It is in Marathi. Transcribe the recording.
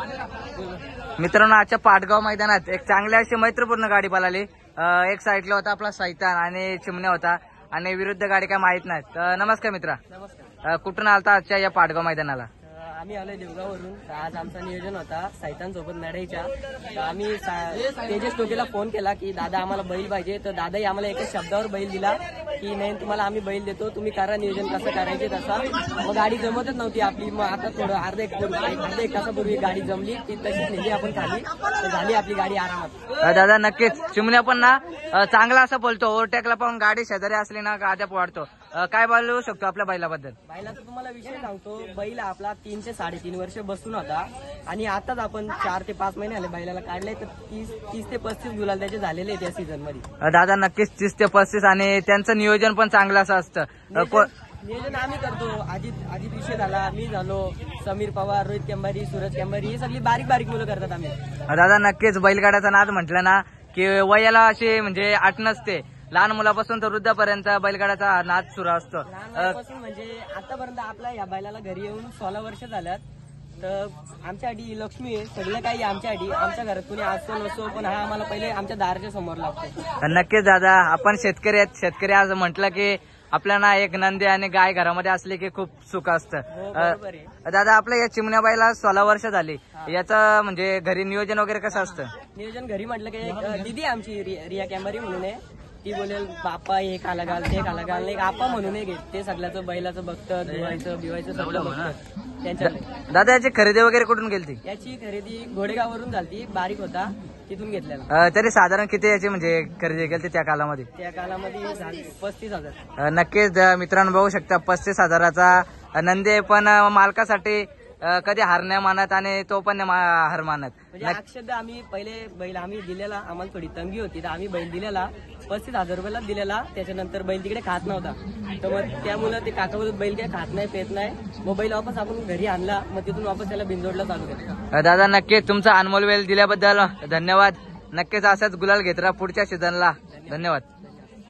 मित्रांनो आजच्या पाटगाव मैदानात एक चांगली अशी मैत्रीपूर्ण गाडी पळाली। एक साईडला होता आपला सैतान आणि चिमण्या होता आणि विरुद्ध गाडी काय माहित नाही। तर नमस्कार मित्रा, नमस्कार। कुठून आलता आजच्या या पाटगाव मैदानाला? आम्ही आलोय देवगाववरून। आज आमचा नियोजन होता सैतान सोबत लढायचा। तर आम्ही तेजस टोकेला फोन केला की दादा आम्हाला बैल पाहिजे। तर दादाही आम्हाला एका शब्दावर बैल दिला की नाही तुम्हाला आम्ही बैल देतो, तुम्ही करा नियोजन कसं करायचे तसा। मग गाडी जमतच नव्हती आपली, मग आता थोडं अर्धा एक तासापूर्वी गाडी जमली ती तशीच नेली आपण खाली, तर झाली आपली गाडी आरामात। दादा नक्कीच चिमण्या पण ना चांगला असं बोलतो, ओव्हरटेकला पण गाडी शेजारी असली ना गाड्या वाढतो। काय बोलू शकतो आपल्या बैलाबद्दल? बैलाचा तुम्हाला विषय सांगतो, बैल आपला 3 ते 3.5 वर्ष बसून होता आणि आताच आपण 4 ते 5 महिने आले बैलाला काढले। तर 30 ते 35 गुलाल त्याचे झालेले त्या सीझन मध्ये। दादा नक्कीच 30 ते 35 आणि त्यांचं नियोजन पण चांगलं असं असतं। नियोजन आम्ही करतो। आधी विषय झाला, मी झालो, समीर पवार, रोहित केंबारी, सूरज केंबारी, ही सगळी बारीक बारीक मुलं करतात आम्ही। दादा नक्कीच बैलगाड्याचा नाद म्हटलं ना की वयाला अशी म्हणजे अट नसते, लहान मुलापासून तर वृद्धापर्यंत बैलगाड्याचा नाद सुरू असतो। लहानपणापासून म्हणजे आतापर्यंत आपल्या या बैलाला घरी येऊन 16 वर्ष झाल्यात। तर आमच्यासाठी लक्ष्मी आहे, सगळं काही आमच्यासाठी। आमच्या घरात कुणी असतो नसतो, पण हा आम्हाला पहिले आमच्या दाराच्या समोर लागतो। नक्कीच दादा, आपण शेतकरी आहेत, शेतकरी आज म्हटलं की आपल्याला एक नंदी आणि गाय घरामध्ये असली की खूप सुख असतं। दादा आपल्या या चिमण्या बाईला 16 वर्ष झाली, याचं म्हणजे घरी नियोजन वगैरे कसं असतं? नियोजन घरी म्हटलं की एक दिदी आमची रिया कॅम्बरी म्हणून आहे, ती बोलेल बाप्पा हे खाला घाल ते खाला घाल, एक आपा म्हणून एक ते सगळ्याचं बैलाचं बघतं, बिवायचं सगळं बघतं त्यांच्या। दादा याची खरेदी वगैरे कुठून गेली? याची खरेदी घोडेगाववरून झाली, बारीक होता तिथून घेतलेला। तरी साधारण किती याची म्हणजे खरेदी केली त्या कालामध्ये? त्या कालामध्ये 35,000। नक्कीच मित्रांनो बघू शकता 35,000चा नंदी, पण मालकासाठी कधी हार नाही मानत आणि तो पण हार मानत। म्हणजे अक्षरशः आम्ही पहिले बैल आम्ही दिलेला, आम्हाला थोडी तंगी होती तर आम्ही बैल दिलेला 35,000 रुपयाला दिलेला। त्याच्यानंतर बैल तिकडे खात नव्हता, तर मग त्यामुळे ते काका बोलत बैल काय खात नाही पेत नाही, मग बैल वापस आपण घरी आणला, मग तिथून वापस त्याला बिंजोडला चालू केला। दादा नक्कीच तुमचा अनमोल वेळ दिल्याबद्दल धन्यवाद। नक्कीच असाच गुलाल घेत राहा पुढच्या सीझनला। धन्यवाद।